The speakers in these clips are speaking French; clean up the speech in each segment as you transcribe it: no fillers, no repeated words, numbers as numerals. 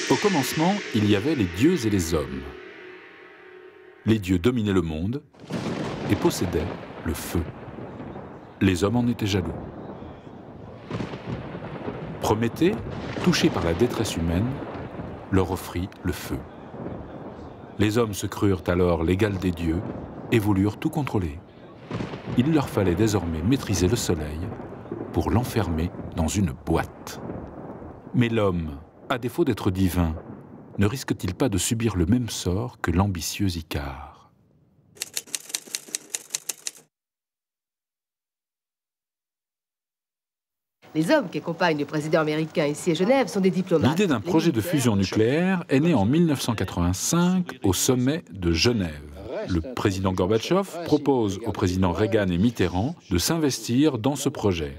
Au commencement, il y avait les dieux et les hommes. Les dieux dominaient le monde et possédaient le feu. Les hommes en étaient jaloux. Prométhée, touché par la détresse humaine, leur offrit le feu. Les hommes se crurent alors l'égal des dieux et voulurent tout contrôler. Il leur fallait désormais maîtriser le soleil pour l'enfermer dans une boîte. Mais l'homme, à défaut d'être divin, ne risque-t-il pas de subir le même sort que l'ambitieux Icare ? Les hommes qui accompagnent le président américain ici à Genève sont des diplomates. L'idée d'un projet de fusion nucléaire est née en 1985 au sommet de Genève. Le président Gorbatchev propose au président Reagan et Mitterrand de s'investir dans ce projet.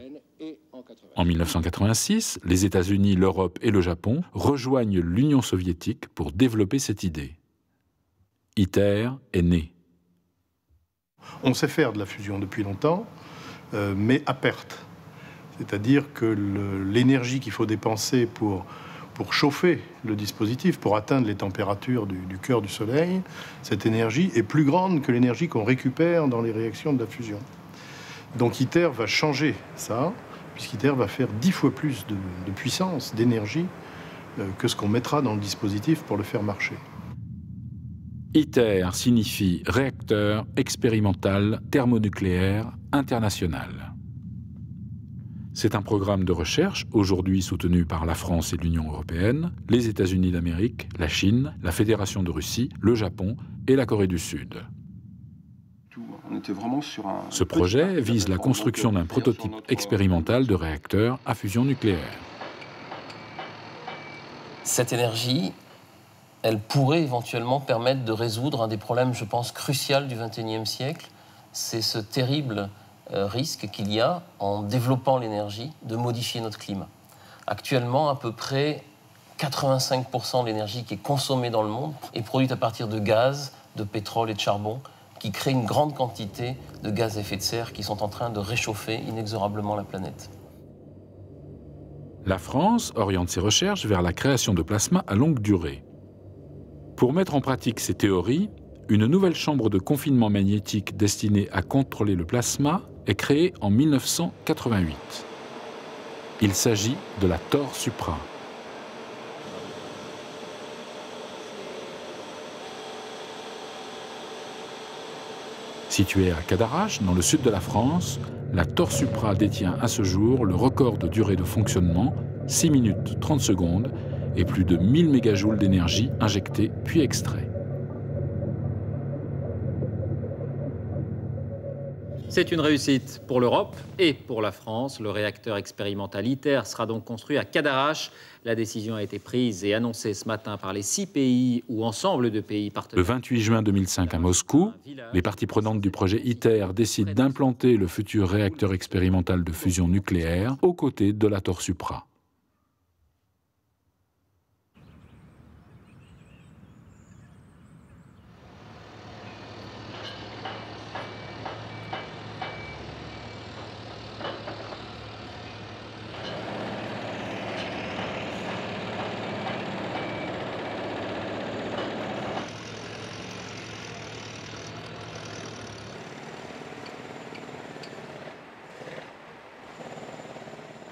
En 1986, les États-Unis, l'Europe et le Japon rejoignent l'Union soviétique pour développer cette idée. ITER est né. On sait faire de la fusion depuis longtemps, mais à perte. C'est-à-dire que l'énergie qu'il faut dépenser pour chauffer le dispositif, pour atteindre les températures du cœur du Soleil, cette énergie est plus grande que l'énergie qu'on récupère dans les réactions de la fusion. Donc ITER va changer ça, puisqu'ITER va faire 10 fois plus de puissance, d'énergie, que ce qu'on mettra dans le dispositif pour le faire marcher. ITER signifie réacteur expérimental thermonucléaire international. C'est un programme de recherche aujourd'hui soutenu par la France et l'Union européenne, les États-Unis d'Amérique, la Chine, la Fédération de Russie, le Japon et la Corée du Sud. Ce projet vise la construction d'un prototype expérimental de réacteur à fusion nucléaire. Cette énergie, elle pourrait éventuellement permettre de résoudre un des problèmes, je pense, cruciaux du XXIe siècle. C'est ce terrible risque qu'il y a, en développant l'énergie, de modifier notre climat. Actuellement, à peu près 85% de l'énergie qui est consommée dans le monde est produite à partir de gaz, de pétrole et de charbon, qui créent une grande quantité de gaz à effet de serre qui sont en train de réchauffer inexorablement la planète. La France oriente ses recherches vers la création de plasma à longue durée. Pour mettre en pratique ces théories, une nouvelle chambre de confinement magnétique destinée à contrôler le plasma est créée en 1988. Il s'agit de la TOR Supra. Située à Cadarache, dans le sud de la France, la TOR Supra détient à ce jour le record de durée de fonctionnement, 6 minutes 30 secondes, et plus de 1000 mégajoules d'énergie injectée puis extraite. C'est une réussite pour l'Europe et pour la France. Le réacteur expérimental ITER sera donc construit à Cadarache. La décision a été prise et annoncée ce matin par les 6 pays ou ensemble de pays partenaires. Le 28 juin 2005 à Moscou, les parties prenantes du projet ITER décident d'implanter le futur réacteur expérimental de fusion nucléaire aux côtés de la TOR Supra.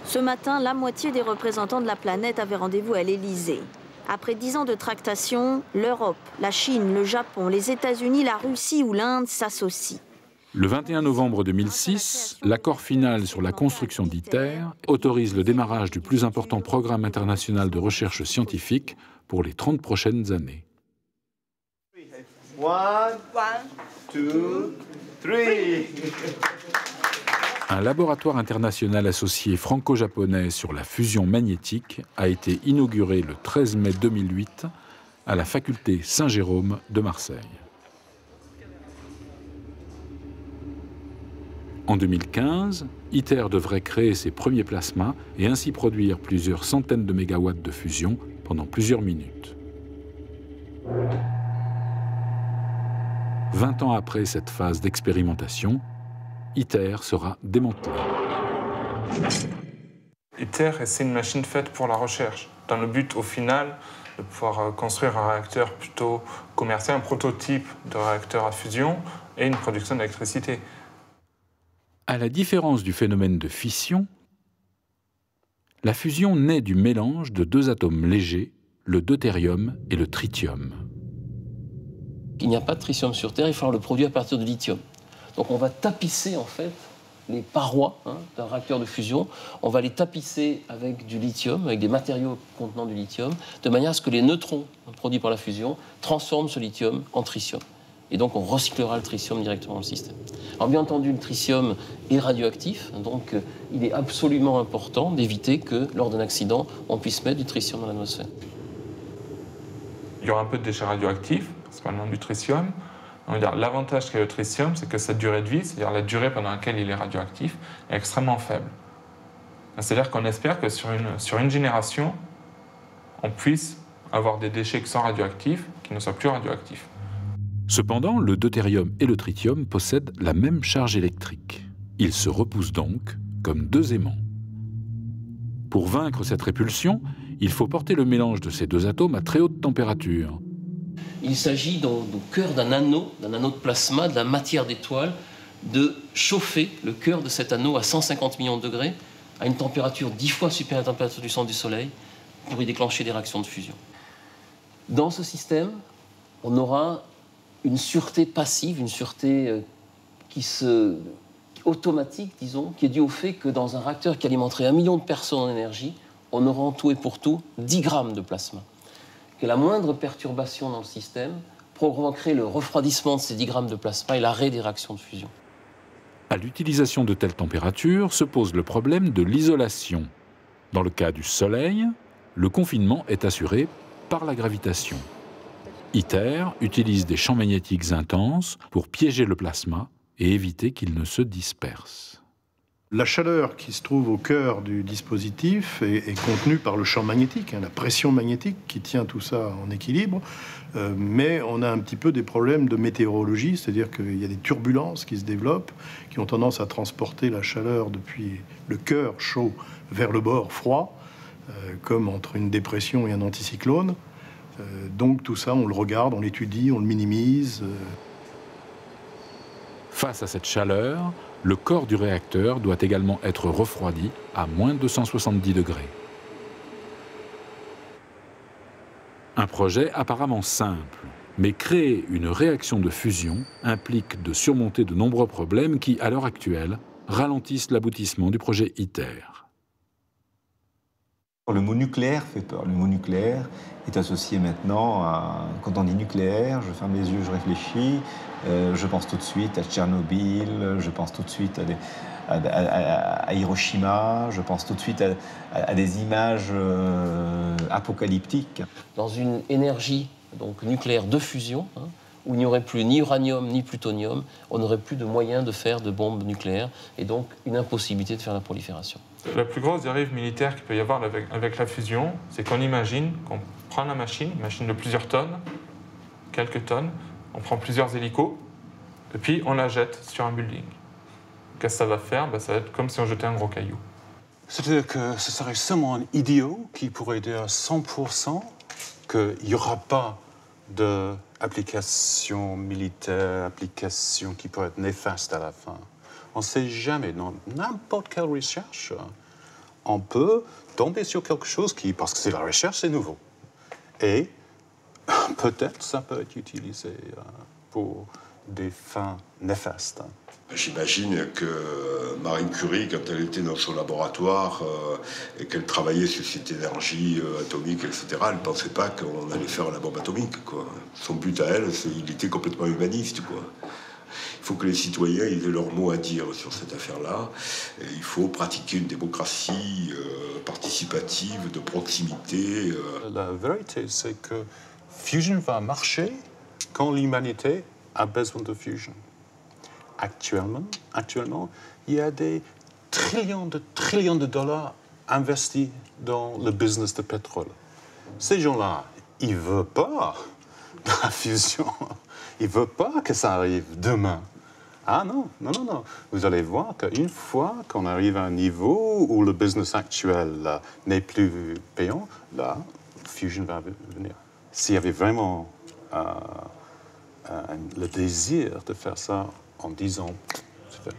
Ce matin, la moitié des représentants de la planète avaient rendez-vous à l'Élysée. Après 10 ans de tractation, l'Europe, la Chine, le Japon, les États-Unis, la Russie ou l'Inde s'associent. Le 21 novembre 2006, l'accord final sur la construction d'ITER autorise le démarrage du plus important programme international de recherche scientifique pour les 30 prochaines années. 1, 2, 3. Un laboratoire international associé franco-japonais sur la fusion magnétique a été inauguré le 13 mai 2008 à la faculté Saint-Jérôme de Marseille. En 2015, ITER devrait créer ses premiers plasmas et ainsi produire plusieurs centaines de mégawatts de fusion pendant plusieurs minutes. 20 ans après cette phase d'expérimentation, ITER sera démantelé. ITER, c'est une machine faite pour la recherche, dans le but, au final, de pouvoir construire un réacteur plutôt commercial, un prototype de réacteur à fusion et une production d'électricité. À la différence du phénomène de fission, la fusion naît du mélange de deux atomes légers, le deutérium et le tritium. Il n'y a pas de tritium sur Terre, il faut le produire à partir de lithium. Donc on va tapisser en fait les parois d'un réacteur de fusion, on va les tapisser avec du lithium, avec des matériaux contenant du lithium, de manière à ce que les neutrons produits par la fusion transforment ce lithium en tritium. Et donc on recyclera le tritium directement dans le système. Alors bien entendu, le tritium est radioactif, donc il est absolument important d'éviter que lors d'un accident, on puisse mettre du tritium dans l'atmosphère. Il y aura un peu de déchets radioactifs, principalement du tritium. L'avantage qu'a le tritium, c'est que sa durée de vie, c'est-à-dire la durée pendant laquelle il est radioactif, est extrêmement faible. C'est-à-dire qu'on espère que sur une génération, on puisse avoir des déchets qui sont radioactifs, qui ne soient plus radioactifs. Cependant, le deutérium et le tritium possèdent la même charge électrique. Ils se repoussent donc comme deux aimants. Pour vaincre cette répulsion, il faut porter le mélange de ces deux atomes à très haute température. Il s'agit au cœur d'un anneau de plasma, de la matière d'étoile, de chauffer le cœur de cet anneau à 150 millions de degrés, à une température 10 fois supérieure à la température du centre du Soleil, pour y déclencher des réactions de fusion. Dans ce système, on aura une sûreté passive, une sûreté automatique, disons, qui est due au fait que dans un réacteur qui alimenterait 1 million de personnes en énergie, on aura en tout et pour tout 10 grammes de plasma. Que la moindre perturbation dans le système provoquerait le refroidissement de ces 10 grammes de plasma et l'arrêt des réactions de fusion. À l'utilisation de telles températures se pose le problème de l'isolation. Dans le cas du Soleil, le confinement est assuré par la gravitation. ITER utilise des champs magnétiques intenses pour piéger le plasma et éviter qu'il ne se disperse. La chaleur qui se trouve au cœur du dispositif est contenue par le champ magnétique, la pression magnétique qui tient tout ça en équilibre, mais on a un petit peu des problèmes de météorologie, c'est-à-dire qu'il y a des turbulences qui se développent, qui ont tendance à transporter la chaleur depuis le cœur chaud vers le bord froid, comme entre une dépression et un anticyclone. Donc tout ça, on le regarde, on l'étudie, on le minimise. Face à cette chaleur, le corps du réacteur doit également être refroidi à moins 270 degrés. Un projet apparemment simple, mais créer une réaction de fusion implique de surmonter de nombreux problèmes qui, à l'heure actuelle, ralentissent l'aboutissement du projet ITER. Le mot nucléaire fait peur. Le mot nucléaire est associé maintenant à... Quand on dit nucléaire, je ferme les yeux, je réfléchis, je pense tout de suite à Tchernobyl, je pense tout de suite à Hiroshima, je pense tout de suite à des images apocalyptiques. Dans une énergie donc, nucléaire de fusion, où il n'y aurait plus ni uranium ni plutonium, on n'aurait plus de moyens de faire de bombes nucléaires et donc une impossibilité de faire la prolifération. La plus grosse dérive militaire qu'il peut y avoir avec la fusion, c'est qu'on imagine qu'on prend la machine, une machine de plusieurs tonnes, quelques tonnes, on prend plusieurs hélicos, et puis on la jette sur un building. Qu'est-ce que ça va faire? Ça va être comme si on jetait un gros caillou. C'est-à-dire que ce serait seulement un idiot qui pourrait dire à 100% qu'il n'y aura pas d'application militaire, application qui pourrait être néfaste à la fin. On ne sait jamais, dans n'importe quelle recherche, on peut tomber sur quelque chose qui, parce que c'est la recherche, c'est nouveau. Et peut-être ça peut être utilisé pour des fins néfastes. J'imagine que Marie Curie, quand elle était dans son laboratoire et qu'elle travaillait sur cette énergie atomique, etc., elle ne pensait pas qu'on allait faire la bombe atomique, quoi. Son but à elle, il était complètement humaniste, quoi. Il faut que les citoyens aient leur mot à dire sur cette affaire-là. Et il faut pratiquer une démocratie participative, de proximité. La vérité, c'est que fusion va marcher quand l'humanité a besoin de fusion. Actuellement, il y a des trillions de dollars investis dans le business de pétrole. Ces gens-là, ils ne veulent pas de la fusion. Ils ne veulent pas que ça arrive demain. Ah non. Vous allez voir qu'une fois qu'on arrive à un niveau où le business actuel n'est plus payant, là, fusion va venir. S'il y avait vraiment le désir de faire ça en 10 ans, c'est fait.